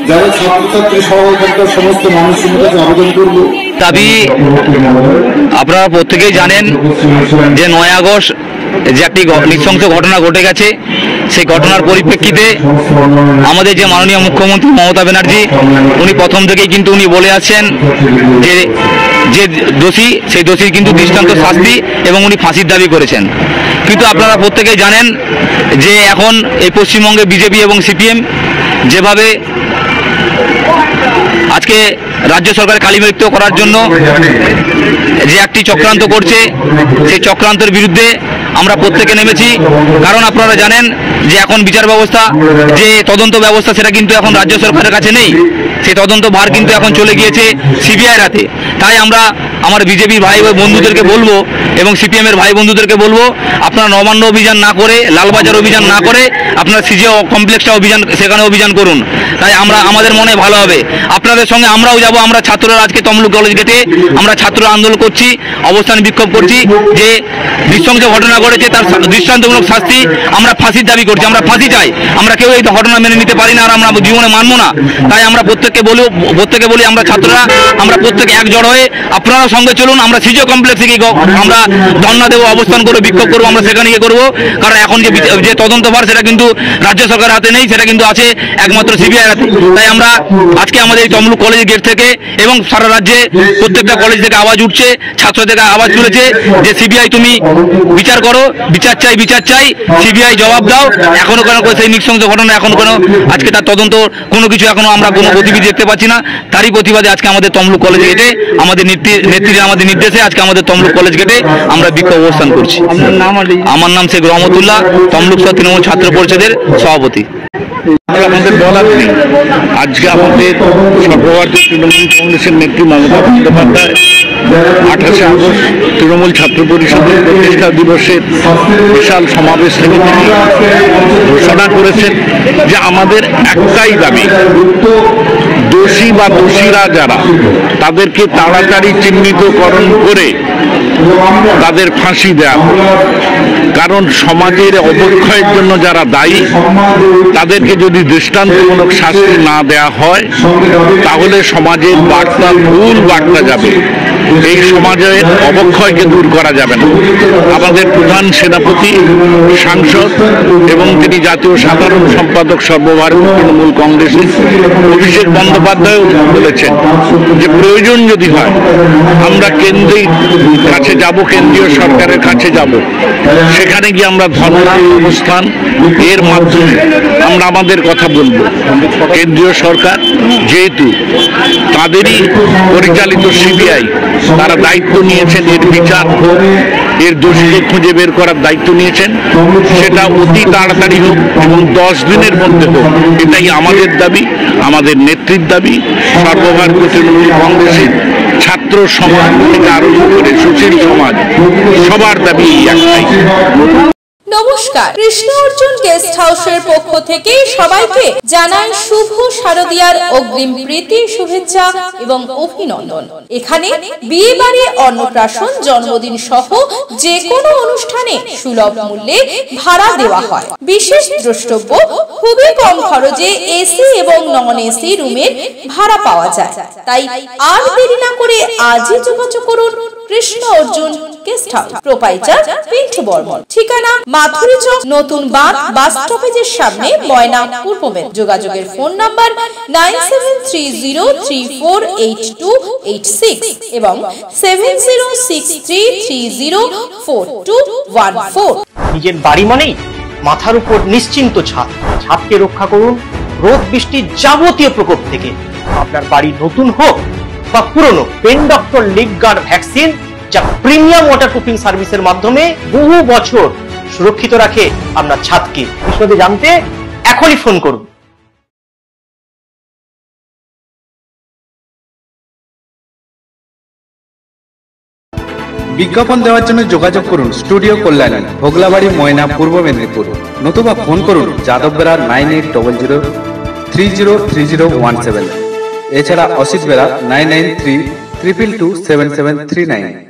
যারা ছাত্রছাত্রী সহ সমস্ত মানুষের মধ্যে আবেদন করব দাবি আপনারা প্রত্যেকেই জানেন যে 9 আগস্ট যে একটি নৃশংস ঘটনা ঘটে গেছে, সেই ঘটনার পরিপ্রেক্ষিতে আমাদের যে মাননীয় মুখ্যমন্ত্রী মমতা ব্যানার্জি উনি প্রথম থেকেই কিন্তু উনি বলে আছেন যে যে দোষী সেই দোষীর কিন্তু দৃষ্টান্ত শাস্তি এবং উনি ফাঁসির দাবি করেছেন। কিন্তু আপনারা প্রত্যেকেই জানেন যে এখন এই পশ্চিমবঙ্গে বিজেপি এবং সিপিএম যেভাবে আজকে রাজ্য সরকার কালিমালিপ্ত করার জন্য যে একটি চক্রান্ত করছে, সেই চক্রান্তের বিরুদ্ধে আমরা প্রত্যেকে নেমেছি। কারণ আপনারা জানেন যে এখন বিচার ব্যবস্থা, যে তদন্ত ব্যবস্থা, সেটা কিন্তু এখন রাজ্য সরকারের কাছে নেই। সেই তদন্ত ভার কিন্তু এখন চলে গিয়েছে সিবিআইয়ের হাতে। তাই আমরা আমার বিজেপির ভাই বন্ধুদেরকে বলবো এবং সিপিএমের ভাই বন্ধুদেরকে বলবো, আপনারা নবান্ন অভিযান না করে, লালবাজার অভিযান না করে আপনারা সিজিও কমপ্লেক্সটা অভিযান, সেখানে অভিযান করুন। তাই আমরা আমাদের মনে ভালো হবে। আপনাদের সঙ্গে আমরাও যাব। আমরা ছাত্ররা আজকে তমলুক কলেজ গেটে আমরা ছাত্ররা আন্দোলন করছি, অবস্থান বিক্ষোভ করছি। যে নৃশংস ঘটনা ঘটেছে তার দৃষ্টান্তমূলক শাস্তি, আমরা ফাঁসির দাবি করছি। আমরা ফাঁসি চাই। আমরা কেউ এই ঘটনা মেনে নিতে পারি না, আর আমরা জীবনে মানবো না। তাই আমরা প্রত্যেককে বলি আমরা ছাত্ররা আমরা প্রত্যেকে একজড় হয়ে আপনারাও সঙ্গে চলুন। আমরা সিজিও কমপ্লেক্সে গিয়ে আমরা ধর্ণা দেবো, অবস্থান করবো, বিক্ষোভ করবো। আমরা সেখানে গিয়ে করবো। কারণ এখন যে তদন্তভার সেটা কিন্তু রাজ্য সরকারের হাতে নেই, সেটা কিন্তু আছে একমাত্র সিবিআইয়ের হাতে। তাই আমরা আজকে আমাদের এই তমলুক কলেজ গেট থেকে এবং সারা রাজ্যে প্রত্যেকটা কলেজ থেকে আওয়াজ উঠছে, ছাত্র থেকে আওয়াজ তুলেছে যে সিবিআই তুমি বিচার করো, বিচার চাই, সিবিআই জবাব দাও। এখনো কেন সেই নৃশংস ঘটনা এখনো কেন আজকে তার তদন্ত কোনো কিছু এখনো আমরা কোনো গতিবিধি দেখতে পাচ্ছি না। তারই প্রতিবাদে আজকে আমাদের তমলুক কলেজ গেটে আমাদের নেত্রীর আমাদের নির্দেশে আজকে আমাদের তমলুক কলেজ গেটে আমরা বিক্ষোভ অবস্থান করছি। আমার নাম শেখ রহমতুল্লাহ, তমলুক তৃণমূল ছাত্র পরিষদের সভাপতি। আমাদের বলার নেই। আজকে আমাদের সর্বভারতীয় তৃণমূল কংগ্রেসের নেত্রী মমতা বন্দ্যোপাধ্যায় 28 আগস্ট তৃণমূল ছাত্র পরিষদের প্রতিষ্ঠা দিবসের বিশাল সমাবেশ থেকে তিনি ঘোষণা করেছেন যে আমাদের একটাই দাবি, দোষী বা দোষীরা যারা তাদেরকে তাড়াতাড়ি চিহ্নিতকরণ করে তাদের ফাঁসি দেওয়া। কারণ সমাজের অবক্ষয়ের জন্য যারা দায়ী তাদেরকে যদি দৃষ্টান্তমূলক শাস্তি না দেওয়া হয় তাহলে সমাজের বার্তা ভুল বার্তা যাবে, এই সমাজের অবক্ষয়কে দূর করা যাবে না। আমাদের প্রধান সেনাপতি, সাংসদ এবং তিনি জাতীয় সাধারণ সম্পাদক সর্বভারতীয় তৃণমূল কংগ্রেসের অভিষেক বন্দ্যোপাধ্যায় বলেছেন যে প্রয়োজন যদি হয় আমরা কেন্দ্রের কাছে যাব, কেন্দ্রীয় সরকারের কাছে যাব, সেখানে গিয়ে আমরা ধর্ণা অবস্থান এর মাধ্যমে আমরা আমাদের কথা বলবো। কেন্দ্রীয় সরকার যেহেতু তাদেরই পরিচালিত সিবিআই, তারা দায়িত্ব নিয়েছেন এর বিচার, এর দোষীকে খুঁজে বের করার দায়িত্ব নিয়েছেন, সেটা অতি তাড়াতাড়ি হোক এবং 10 দিনের মধ্যে হোক, এটাই আমাদের দাবি, আমাদের নেত্রীর দাবি। সর্বভারতীয় তৃণমূল কংগ্রেসের ছাত্র সমাজ থেকে আরম্ভ করে সুশীল সমাজ সবার দাবি একটাই। নমস্কার, কৃষ্ণ অর্জুন গেস্ট হাউসের পক্ষ থেকে সবাইকে জানাই শুভ শারদীয়ার অগ্রিম প্রীতি, শুভেচ্ছা এবং অভিনন্দন। এখানে বিয়ে বাড়ি, অন্নপ্রাশন, জন্মদিন সহ যে কোনো অনুষ্ঠানে সুলভ মূল্যে ভাড়া দেওয়া হয়। বিশেষ দ্রষ্টব্য, খুবই কম খরচে এসি এবং নন এসি রুমের ভাড়া পাওয়া যায়। তাই আর দেরি না করে আজই যোগাযোগ করুন Krishna Arjun guest house, proprietor Pintu Barman, ঠিকানা মাথুরি চক, নতুন বাস স্টপেজের সামনে, ময়না, পূর্ব মেদিনীপুর। যোগাযোগের ফোন নাম্বার 9730348286 এবং 7063304214। নিজের বাড়ি মানেই মাথার উপর নিশ্চিন্ত ছাদ। ছাদকে রক্ষা করুন রোদ বৃষ্টির যাবতীয় প্রকোপ থেকে। আপনার বাড়ি নতুন হোক বা পুরনো, pen doctor leak guard vaccine, যা প্রিমিয়াম ওয়াটারপ্রুফিং সার্ভিসের মাধ্যমে বহু বছর সুরক্ষিত রাখে আপনার ছাদকে। বিশদে জানতে এখনই ফোন করুন। বিজ্ঞাপন দেওয়ার জন্য যোগাযোগ করুন স্টুডিও কল্যাণী, ভোগলাবাড়ি, ময়না, পূর্ব মেদিনীপুর। নতুবা ফোন করুন যাদব বেড়া 9800303017। এছাড়া অসিত বেড়া 9932227739।